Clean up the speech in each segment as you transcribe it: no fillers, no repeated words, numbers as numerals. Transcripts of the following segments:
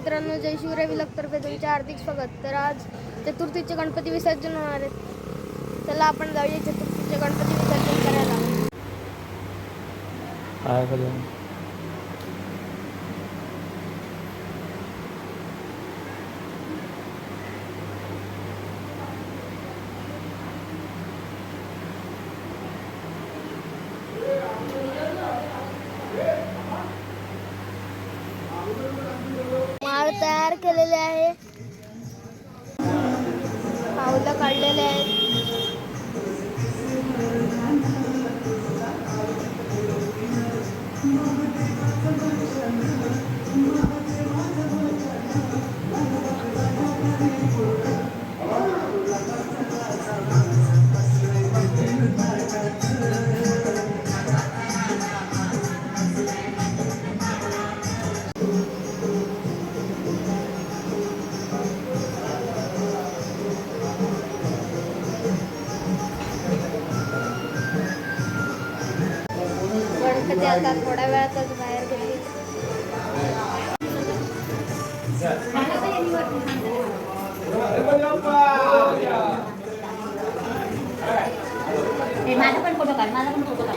मित्रांनो, जय शिवराय विलगतर्फे तुमचे हार्दिक स्वागत. तर आज चतुर्थीचे गणपती विसर्जन होणार आहेत. चला आपण जाऊया चतुर्थीचे गणपती विसर्जन करायला. माळ तयार केलेले आहे, पावलं काढलेले आहेत. गणपती आता थोड्या वेळातच बाहेर गेले. माझा पण फोटो काढ, माझा पण फोटो काढ.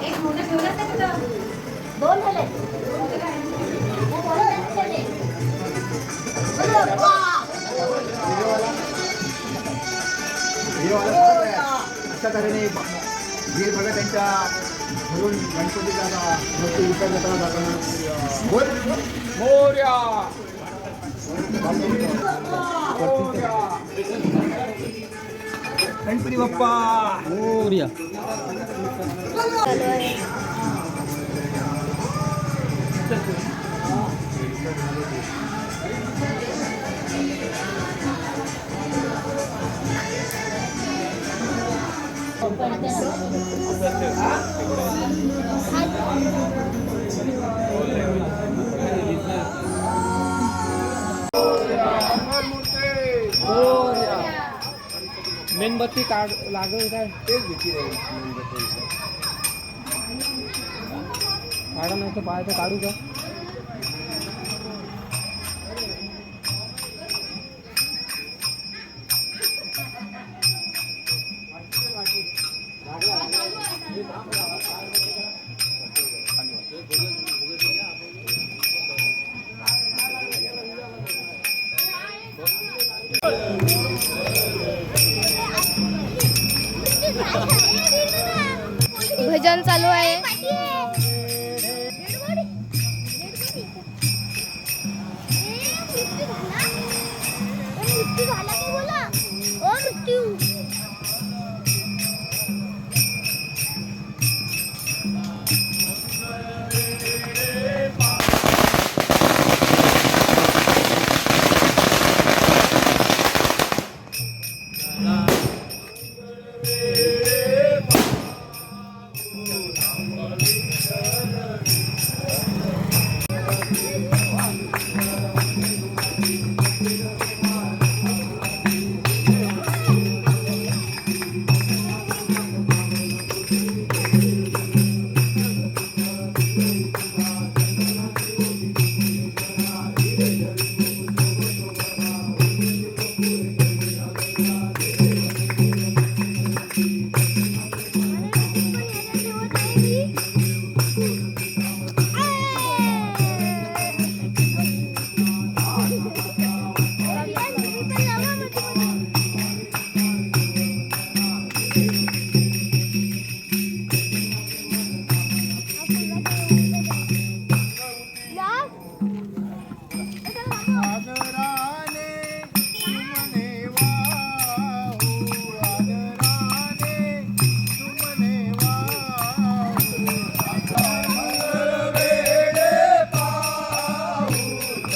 एक मोठं ठेवलं तर दोन झाले. अशा तऱ्हेने हे बघा त्यांच्या घरून गणपतीचा मूर्ती विसर्जन मोरया गणपती बाप्पा मोरया. मेणबत्ती काढ लागेल काय तेच भीती नाही. काढा नाही तर बाहेर काढू का? भजन चालू आहे.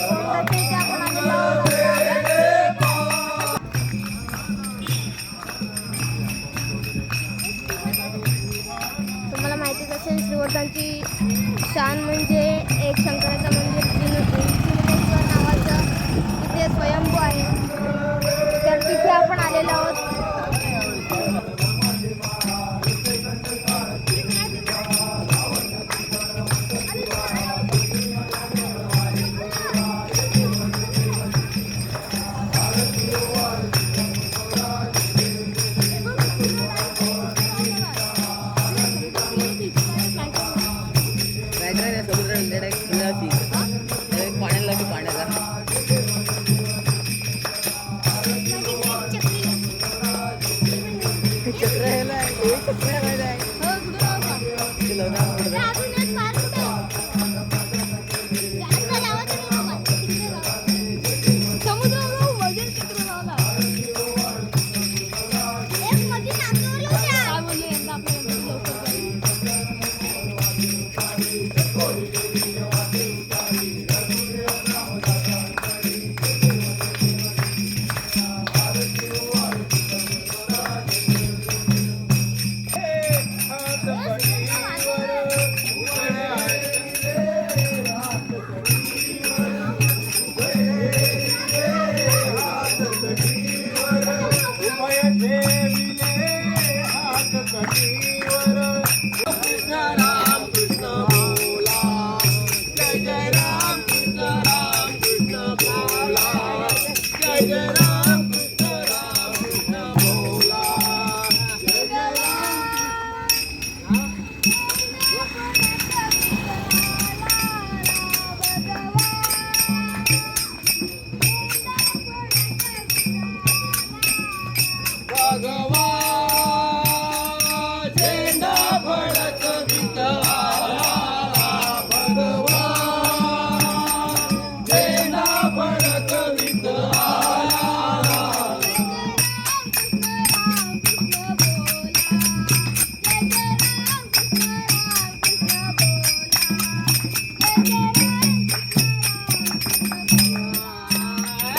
त्याच्या इथे आपण आलेलो आहोत आता. तुम्हाला माहितीच असेल श्रीवर्धनची शान म्हणजे एक शंकराचं मंदिर चिन्नेश्वर नावाचं तिथे स्वयंभू आहे. तर तिथे आपण आलेलो आहोत.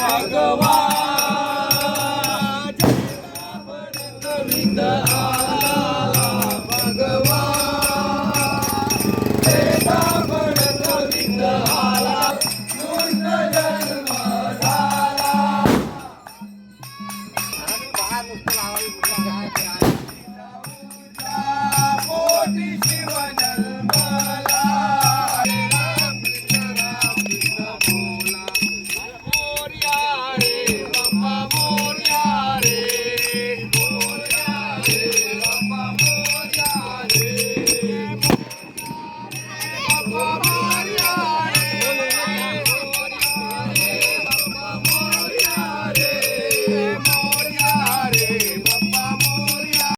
भगवान